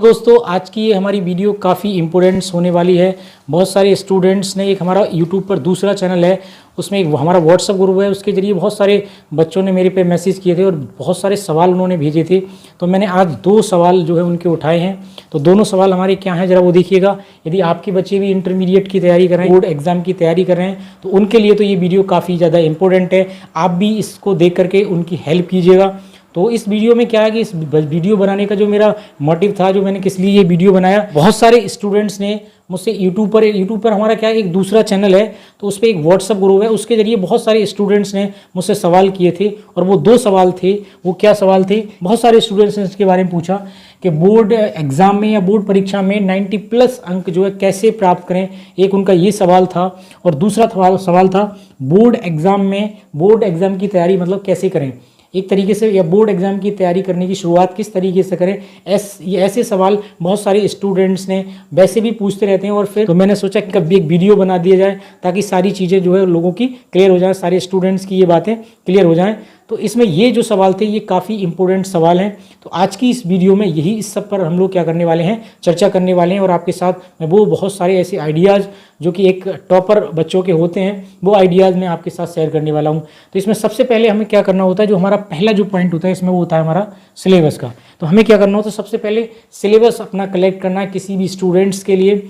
तो दोस्तों आज की ये हमारी वीडियो काफ़ी इम्पोर्टेंट्स होने वाली है। बहुत सारे स्टूडेंट्स ने एक हमारा यूट्यूब पर दूसरा चैनल है, उसमें एक हमारा व्हाट्सअप ग्रुप है, उसके ज़रिए बहुत सारे बच्चों ने मेरे पे मैसेज किए थे और बहुत सारे सवाल उन्होंने भेजे थे। तो मैंने आज 2 सवाल जो है उनके उठाए हैं। तो दोनों सवाल हमारे क्या हैं ज़रा वो देखिएगा। यदि आपके बच्चे भी इंटरमीडिएट की तैयारी कर रहे हैं, बोर्ड एग्जाम की तैयारी कर रहे हैं, तो उनके लिए तो ये वीडियो काफ़ी ज़्यादा इंपॉर्टेंट है। आप भी इसको देख करके उनकी हेल्प कीजिएगा। तो इस वीडियो में क्या है कि इस वीडियो बनाने का जो मेरा मोटिव था, जो मैंने किस लिए ये वीडियो बनाया, बहुत सारे स्टूडेंट्स ने मुझसे यूट्यूब पर हमारा क्या है एक दूसरा चैनल है, तो उस पर एक व्हाट्सअप ग्रुप है, उसके जरिए बहुत सारे स्टूडेंट्स ने मुझसे सवाल किए थे। और वो 2 सवाल थे। वो क्या सवाल थे? बहुत सारे स्टूडेंट्स ने इसके बारे में पूछा कि बोर्ड एग्जाम में या बोर्ड परीक्षा में 90+ अंक जो है कैसे प्राप्त करें। एक उनका ये सवाल था। और दूसरा सवाल था बोर्ड एग्जाम की तैयारी मतलब कैसे करें, एक तरीके से, या बोर्ड एग्जाम की तैयारी करने की शुरुआत किस तरीके से करें। ऐसे सवाल बहुत सारे स्टूडेंट्स ने वैसे भी पूछते रहते हैं। और फिर तो मैंने सोचा कि कभी एक वीडियो बना दिया जाए ताकि सारी चीज़ें जो है लोगों की क्लियर हो जाए, सारे स्टूडेंट्स की ये बातें क्लियर हो जाएं। तो इसमें ये जो सवाल थे ये काफ़ी इंपॉर्टेंट सवाल हैं। तो आज की इस वीडियो में यही इस सब पर हम लोग क्या करने वाले हैं, चर्चा करने वाले हैं। और आपके साथ मैं वो बहुत सारे ऐसे आइडियाज़ जो कि एक टॉपर बच्चों के होते हैं, वो आइडियाज़ मैं आपके साथ शेयर करने वाला हूँ। तो इसमें सबसे पहले हमें क्या करना होता है, जो हमारा पहला जो पॉइंट होता है इसमें वो होता है हमारा सिलेबस का। तो हमें क्या करना होता है, सबसे पहले सिलेबस अपना कलेक्ट करना है किसी भी स्टूडेंट्स के लिए।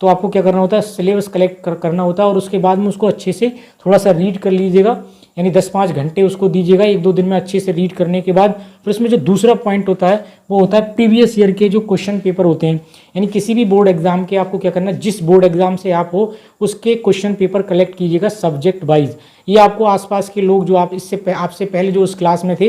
तो आपको क्या करना होता है, सिलेबस कलेक्ट करना होता है और उसके बाद में उसको अच्छे से थोड़ा सा रीड कर लीजिएगा, यानी 10-5 घंटे उसको दीजिएगा 1-2 दिन में अच्छे से रीड करने के बाद। फिर उसमें जो दूसरा पॉइंट होता है वो होता है प्रीवियस ईयर के जो क्वेश्चन पेपर होते हैं, यानी किसी भी बोर्ड एग्जाम के आपको क्या करना है, जिस बोर्ड एग्जाम से आप हो उसके क्वेश्चन पेपर कलेक्ट कीजिएगा सब्जेक्ट वाइज। ये आपको आसपास के लोग जो आपसे पहले जो उस क्लास में थे,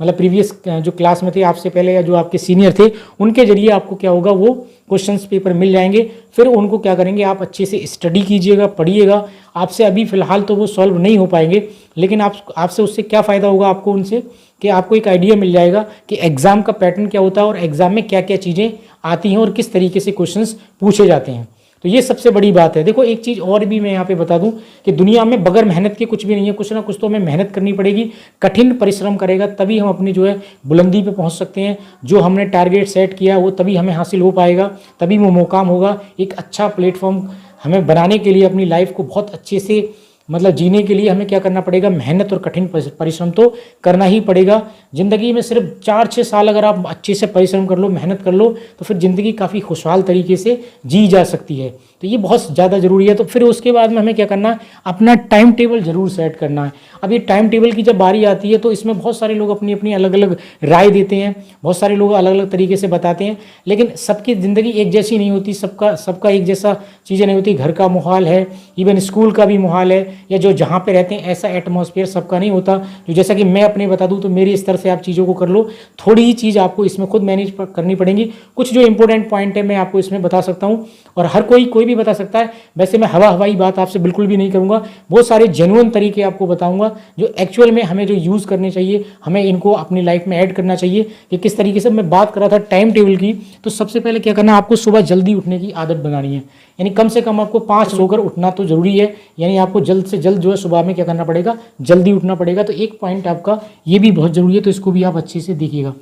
मतलब प्रीवियस जो क्लास में थे आपसे पहले, या जो आपके सीनियर थे, उनके जरिए आपको क्या होगा, वो क्वेश्चंस पेपर मिल जाएंगे। फिर उनको क्या करेंगे, आप अच्छे से स्टडी कीजिएगा, पढ़िएगा। आपसे अभी फ़िलहाल तो वो सॉल्व नहीं हो पाएंगे, लेकिन आपसे उससे क्या फ़ायदा होगा आपको उनसे, कि आपको एक आइडिया मिल जाएगा कि एग्ज़ाम का पैटर्न क्या होता है और एग्ज़ाम में क्या क्या चीज़ें आती हैं और किस तरीके से क्वेश्चंस पूछे जाते हैं। तो ये सबसे बड़ी बात है। देखो एक चीज़ और भी मैं यहाँ पे बता दूं कि दुनिया में बगैर मेहनत के कुछ भी नहीं है। कुछ ना कुछ तो हमें मेहनत करनी पड़ेगी, कठिन परिश्रम करेगा तभी हम अपनी जो है बुलंदी पे पहुँच सकते हैं। जो हमने टारगेट सेट किया वो तभी हमें हासिल हो पाएगा, तभी वो मुकाम होगा। एक अच्छा प्लेटफॉर्म हमें बनाने के लिए, अपनी लाइफ को बहुत अच्छे से मतलब जीने के लिए हमें क्या करना पड़ेगा, मेहनत और कठिन परिश्रम तो करना ही पड़ेगा। ज़िंदगी में सिर्फ 4-6 साल अगर आप अच्छे से परिश्रम कर लो, मेहनत कर लो, तो फिर ज़िंदगी काफ़ी खुशहाल तरीके से जी जा सकती है। तो ये बहुत ज़्यादा ज़रूरी है। तो फिर उसके बाद में हमें क्या करना है, अपना टाइम टेबल ज़रूर सेट करना है। अब ये टाइम टेबल की जब बारी आती है तो इसमें बहुत सारे लोग अपनी अपनी अलग अलग राय देते हैं, बहुत सारे लोग अलग अलग तरीके से बताते हैं, लेकिन सबकी ज़िंदगी एक जैसी नहीं होती, सबका एक जैसा चीज़ें नहीं होती। घर का माहौल है, इवन स्कूल का भी माहौल है, या जो जहाँ पे रहते हैं ऐसा एटमॉस्फेयर सबका नहीं होता। जो जैसा कि मैं अपने बता दूँ तो मेरे स्तर से आप चीज़ों को कर लो, थोड़ी ही चीज़ आपको इसमें खुद मैनेज करनी पड़ेंगी। कुछ जो इंपॉर्टेंट पॉइंट है मैं आपको इसमें बता सकता हूँ, और हर कोई भी बता सकता है। वैसे मैं हवाई बात आपसे बिल्कुल भी नहीं करूँगा, बहुत सारे जेन्युइन तरीके आपको बताऊँगा जो एक्चुअल में हमें जो यूज़ करने चाहिए, हमें इनको अपनी लाइफ में ऐड करना चाहिए कि किस तरीके से। मैं बात कर रहा था टाइम टेबल की, तो सबसे पहले क्या करना है, आपको सुबह जल्दी उठने की आदत बनानी है, यानी कम से कम आपको 5 सोकर उठना तो जरूरी है। यानी आपको जल्द से जल्द जो है सुबह में क्या करना पड़ेगा, जल्दी उठना पड़ेगा। तो एक पॉइंट आपका ये भी बहुत जरूरी है, तो इसको भी आप अच्छे से देखिएगा।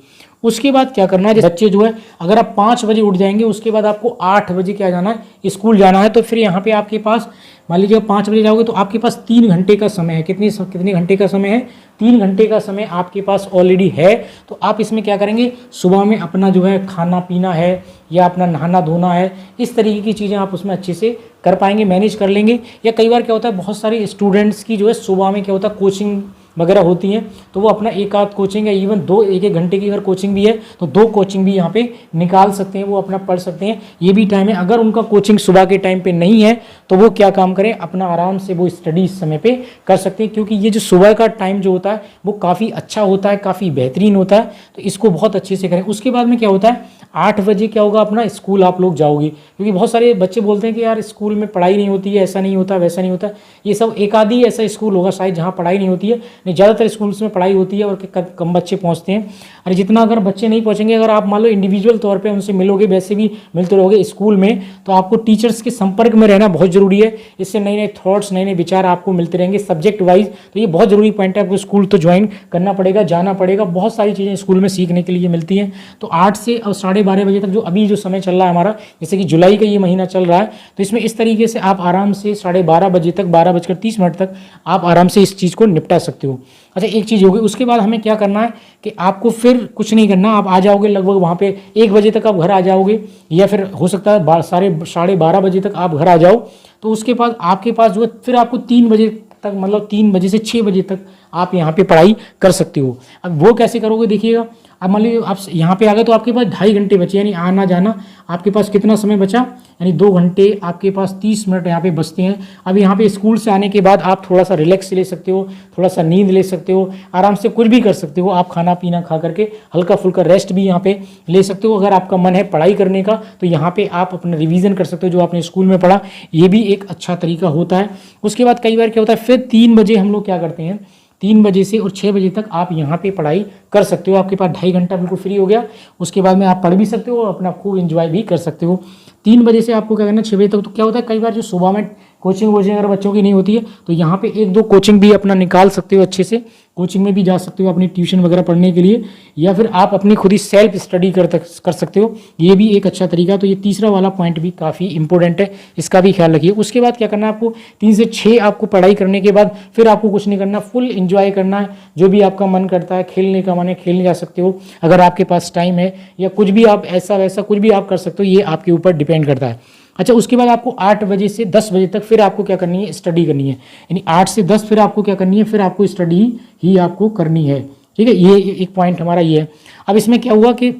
उसके बाद क्या करना है, बच्चे जो है अगर आप 5 बजे उठ जाएंगे, उसके बाद आपको 8 बजे क्या जाना है, स्कूल जाना है। तो फिर यहाँ पे आपके पास मान लीजिए 5 बजे जाओगे तो आपके पास 3 घंटे का समय है। कितने घंटे का समय है, 3 घंटे का समय आपके पास ऑलरेडी है। तो आप इसमें क्या करेंगे, सुबह में अपना जो है खाना पीना है या अपना नहाना धोना है, इस तरीके की चीज़ें आप उसमें अच्छे से कर पाएंगे, मैनेज कर लेंगे। या कई बार क्या होता है, बहुत सारे स्टूडेंट्स की जो है सुबह में क्या होता है कोचिंग वगैरह होती हैं, तो वो अपना एक आध कोचिंग या इवन 1-1 घंटे की अगर कोचिंग भी है तो 2 कोचिंग भी यहाँ पे निकाल सकते हैं, वो अपना पढ़ सकते हैं। ये भी टाइम है। अगर उनका कोचिंग सुबह के टाइम पे नहीं है तो वो क्या काम करें, अपना आराम से वो स्टडी इस समय पे कर सकते हैं, क्योंकि ये जो सुबह का टाइम जो होता है वो काफ़ी अच्छा होता है, काफ़ी बेहतरीन होता है। तो इसको बहुत अच्छे से करें। उसके बाद में क्या होता है, 8 बजे क्या होगा, अपना स्कूल आप लोग जाओगे, क्योंकि बहुत सारे बच्चे बोलते हैं कि यार स्कूल में पढ़ाई नहीं होती है, ऐसा नहीं होता, वैसा नहीं होता। ये सब एक आधी ऐसा स्कूल होगा शायद जहाँ पढ़ाई नहीं होती है, नहीं ज़्यादातर स्कूल्स में पढ़ाई होती है और कम बच्चे पहुँचते हैं। और जितना अगर बच्चे नहीं पहुँचेंगे, अगर आप मान लो इंडिविजुअल तौर पर उनसे मिलोगे, वैसे भी मिलते रहोगे स्कूल में, तो आपको टीचर्स के संपर्क में रहना बहुत ज़रूरी है। इससे नए नए थॉट्स, नए नए विचार आपको मिलते रहेंगे सब्जेक्ट वाइज। तो ये बहुत ज़रूरी पॉइंट है। आपको स्कूल तो ज्वाइन करना पड़ेगा, जाना पड़ेगा, बहुत सारी चीज़ें स्कूल में सीखने के लिए मिलती हैं। तो 8 से 12:30 बजे तक जो अभी जो समय चल रहा है हमारा, जैसे कि जुलाई का ये महीना चल रहा है, तो इसमें इस तरीके से आप आराम से 12:30 बजे तक, 12:30 तक आप आराम से इस चीज़ को निपटा सकते हो। अच्छा, एक चीज़ होगी। उसके बाद हमें क्या करना है कि आपको फिर कुछ नहीं करना, आप आ जाओगे लगभग वहाँ पे 1 बजे तक आप घर आ जाओगे, या फिर हो सकता है 12:30 बजे तक आप घर आ जाओ। तो उसके बाद आपके पास जो है फिर आपको 3 बजे तक, मतलब 3 बजे से 6 बजे तक आप यहाँ पे पढ़ाई कर सकते हो। अब वो कैसे करोगे देखिएगा। अब मान लीजिए आप यहाँ पे आ गए तो आपके पास 2.5 घंटे बचे, यानी आना जाना आपके पास कितना समय बचा, यानी 2 घंटे आपके पास 30 मिनट यहाँ पे बचते हैं। अब यहाँ पे स्कूल से आने के बाद आप थोड़ा सा रिलैक्स ले सकते हो, थोड़ा सा नींद ले सकते हो, आराम से कुछ भी कर सकते हो। आप खाना पीना खा करके हल्का फुल्का रेस्ट भी यहाँ पे ले सकते हो। अगर आपका मन है पढ़ाई करने का तो यहाँ पे आप अपना रिवीजन कर सकते हो जो आपने स्कूल में पढ़ा, ये भी एक अच्छा तरीका होता है। उसके बाद कई बार क्या होता है, फिर 3 बजे हम लोग क्या करते हैं, 3 बजे से और 6 बजे तक आप यहाँ पे पढ़ाई कर सकते हो। आपके पास 2.5 घंटा बिल्कुल फ्री हो गया। उसके बाद में आप पढ़ भी सकते हो और अपना खूब एंजॉय भी कर सकते हो। 3 बजे से आपको क्या करना है, 6 बजे तक। तो क्या होता है, कई बार जो सुबह में कोचिंग वोचिंग अगर बच्चों की नहीं होती है तो यहाँ पे 1-2 कोचिंग भी अपना निकाल सकते हो, अच्छे से कोचिंग में भी जा सकते हो अपनी ट्यूशन वगैरह पढ़ने के लिए, या फिर आप अपनी खुद ही सेल्फ स्टडी कर सकते हो। ये भी एक अच्छा तरीका है। तो ये तीसरा वाला पॉइंट भी काफ़ी इंपॉर्टेंट है, इसका भी ख्याल रखिए। उसके बाद क्या करना है आपको, 3 से 6 आपको पढ़ाई करने के बाद फिर आपको कुछ नहीं करना, फुल इंजॉय करना है। जो भी आपका मन करता है, खेलने का मन है खेलने जा सकते हो अगर आपके पास टाइम है, या कुछ भी आप ऐसा वैसा कुछ भी आप कर सकते हो, ये आपके ऊपर डिपेंड करता है। अच्छा, उसके बाद आपको 8 बजे से 10 बजे तक फिर आपको क्या करनी है, स्टडी करनी है। यानी 8 से 10 फिर आपको क्या करनी है, फिर आपको स्टडी ही आपको करनी है। ठीक है, ये एक पॉइंट हमारा ये है। अब इसमें क्या हुआ कि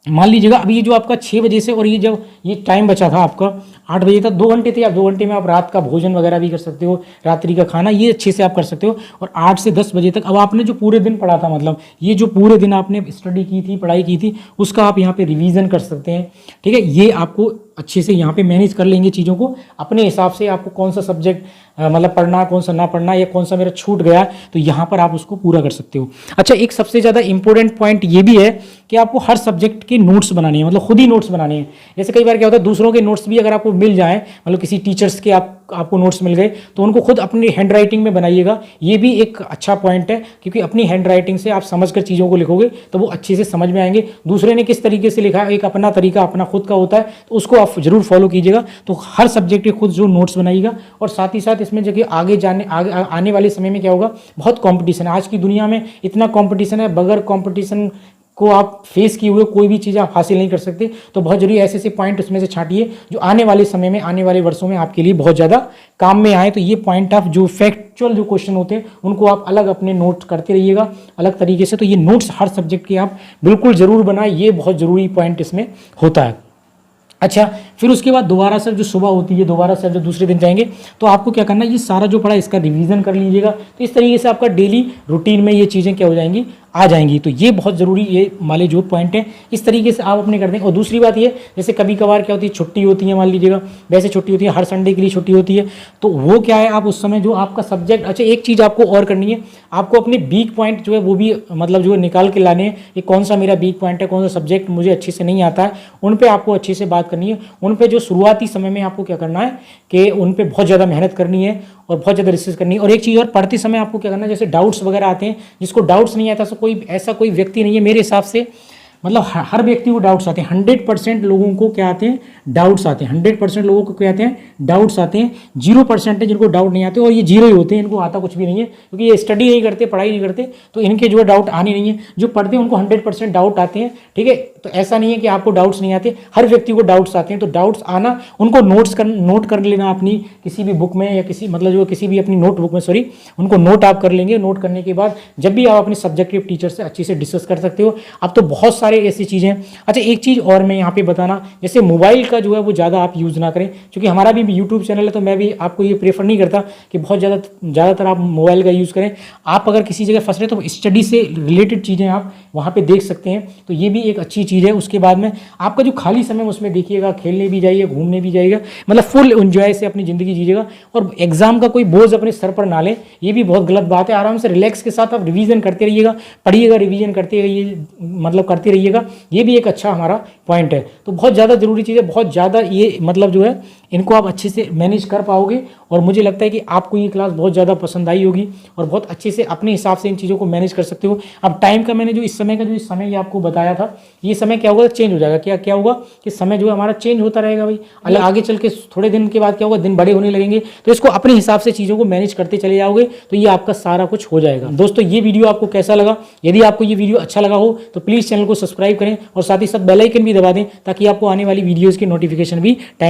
मान लीजिएगा अब ये जो आपका 6 बजे से और ये जब ये टाइम बचा था आपका 8 बजे तक, 2 घंटे थे। आप 2 घंटे में आप रात का भोजन वगैरह भी कर सकते हो, रात्रि का खाना ये अच्छे से आप कर सकते हो। और 8 से 10 बजे तक अब आपने जो पूरे दिन पढ़ा था, मतलब ये जो पूरे दिन आपने स्टडी की थी, पढ़ाई की थी, उसका आप यहाँ पे रिवीजन कर सकते हैं। ठीक है, ये आपको अच्छे से यहाँ पे मैनेज कर लेंगे चीज़ों को अपने हिसाब से। आपको कौन सा सब्जेक्ट मतलब पढ़ना, कौन सा ना पढ़ना, या कौन सा मेरा छूट गया, तो यहाँ पर आप उसको पूरा कर सकते हो। अच्छा, एक सबसे ज़्यादा इंपॉर्टेंट पॉइंट ये भी है कि आपको हर सब्जेक्ट के नोट्स बनाने हैं, मतलब खुद ही नोट्स बनाने हैं। जैसे कई बार क्या होता है, दूसरों के नोट्स भी अगर आपको मिल जाए, मतलब किसी टीचर्स के आपको नोट्स मिल गए, तो उनको खुद अपनी हैंड राइटिंग में बनाइएगा। ये भी एक अच्छा पॉइंट है, क्योंकि अपनी हैंड राइटिंग से आप समझकर चीज़ों को लिखोगे तो वो अच्छे से समझ में आएंगे। दूसरे ने किस तरीके से लिखा है, एक अपना तरीका अपना खुद का होता है, तो उसको आप जरूर फॉलो कीजिएगा। तो हर सब्जेक्ट के खुद जो नोट्स बनाइएगा। और साथ ही साथ इसमें जगह आगे आने वाले समय में क्या होगा, बहुत कंपटीशन है। आज की दुनिया में इतना कंपटीशन है, बगैर कंपटीशन को आप फेस किए हुए कोई भी चीज़ आप हासिल नहीं कर सकते। तो बहुत जरूरी ऐसे ऐसे पॉइंट उसमें से छांटिए जो आने वाले समय में, आने वाले वर्षों में आपके लिए बहुत ज़्यादा काम में आए। तो ये पॉइंट ऑफ जो फैक्चुअल जो क्वेश्चन होते हैं उनको आप अलग अपने नोट करते रहिएगा अलग तरीके से। तो ये नोट्स हर सब्जेक्ट के आप बिल्कुल ज़रूर बनाए, ये बहुत ज़रूरी पॉइंट इसमें होता है। अच्छा, फिर उसके बाद दोबारा से जो सुबह होती है, दोबारा से जब दूसरे दिन जाएंगे तो आपको क्या करना है, ये सारा जो पढ़ा इसका रिवीजन कर लीजिएगा। तो इस तरीके से आपका डेली रूटीन में ये चीज़ें क्या हो जाएंगी, आ जाएंगी। तो ये बहुत ज़रूरी ये वाले जो पॉइंट हैं इस तरीके से आप अपने कर दें। और दूसरी बात ये, जैसे कभी कभार क्या होती है, छुट्टी होती है, मान लीजिएगा वैसे छुट्टी होती है, हर संडे के लिए छुट्टी होती है, तो वो क्या है, आप उस समय जो आपका सब्जेक्ट, अच्छा एक चीज़ आपको और करनी है, आपको अपने वीक पॉइंट जो है वो भी मतलब जो है निकाल के लाने हैं। ये कौन सा मेरा वीक पॉइंट है, कौन सा सब्जेक्ट मुझे अच्छे से नहीं आता है, उन पर आपको अच्छे से बात करनी है। उन पर जो शुरुआती समय में आपको क्या करना है कि उन पर बहुत ज़्यादा मेहनत करनी है और बहुत ज़्यादा रिसर्च करनी है। और एक चीज़ और, पढ़ते समय आपको क्या करना है, जैसे डाउट्स वगैरह आते हैं, जिसको डाउट्स नहीं आता, कोई ऐसा कोई व्यक्ति नहीं है मेरे हिसाब से, मतलब हर व्यक्ति को डाउट्स आते हैं। 100% लोगों को क्या आते हैं, डाउट्स आते हैं। 100% लोगों को क्या आते हैं, डाउट्स आते हैं। 0% है जिनको डाउट नहीं आते, और ये 0 ही होते हैं, इनको आता कुछ भी नहीं है, क्योंकि ये स्टडी नहीं करते, पढ़ाई नहीं करते, तो इनके जो है डाउट आने नहीं है। जो पढ़ते हैं उनको 100% डाउट आते हैं। ठीक है, तो ऐसा नहीं है कि आपको डाउट्स नहीं आते, हर व्यक्ति को डाउट्स आते हैं। तो डाउट्स आना, उनको नोट कर लेना अपनी किसी भी बुक में, या किसी मतलब जो किसी भी अपनी नोटबुक में, सॉरी, उनको नोट आप कर लेंगे। नोट करने के बाद जब भी आप अपने सब्जेक्टिव टीचर से अच्छे से डिस्कस कर सकते हो। अब तो बहुत सारे ऐसी चीज़ें। अच्छा, एक चीज़ और मैं यहाँ पे बताना, जैसे मोबाइल का जो है वो ज़्यादा आप यूज़ ना करें, क्योंकि हमारा भी यूट्यूब चैनल है, तो मैं भी आपको ये प्रेफर नहीं करता कि बहुत ज़्यादातर आप मोबाइल का यूज़ करें। आप अगर किसी जगह फंस रहे तो स्टडी से रिलेटेड चीज़ें आप वहाँ पे देख सकते हैं, तो ये भी एक अच्छी चीज़ है। उसके बाद में आपका जो खाली समय उसमें देखिएगा, खेलने भी जाइए, घूमने भी जाइएगा, मतलब फुल एंजॉय से अपनी ज़िंदगी जीजिएगा। और एग्जाम का कोई बोझ अपने सर पर ना लें, ये भी बहुत गलत बात है। आराम से रिलैक्स के साथ आप रिवीजन करते रहिएगा, पढ़िएगा, रिवीजन करते रहिए, मतलब करते रहिए। रहिएगा, ये भी एक अच्छा हमारा पॉइंट है। तो बहुत ज़्यादा ज़रूरी चीज़ है, बहुत ज़्यादा ये मतलब जो है इनको आप अच्छे से मैनेज कर पाओगे और मुझे लगता है कि आपको ये क्लास बहुत ज़्यादा पसंद आई होगी और बहुत अच्छे से अपने हिसाब से इन चीज़ों को मैनेज कर सकते हो। अब टाइम का मैंने जो इस समय ये आपको बताया था, ये समय क्या होगा, चेंज हो जाएगा। क्या होगा कि समय जो है हमारा चेंज होता रहेगा भाई, अलग आगे चल के थोड़े दिन के बाद क्या होगा, दिन बड़े होने लगेंगे, तो इसको अपने हिसाब से चीज़ों को मैनेज करते चले जाओगे तो ये आपका सारा कुछ हो जाएगा। दोस्तों ये वीडियो आपको कैसा लगा? यदि आपको ये वीडियो अच्छा लगा हो तो प्लीज़ चैनल को सब्सक्राइब करें और साथ ही साथ बेल आइकन भी दबा दें ताकि आपको आने वाली वीडियोज़ की नोटिफिकेशन भी टाइम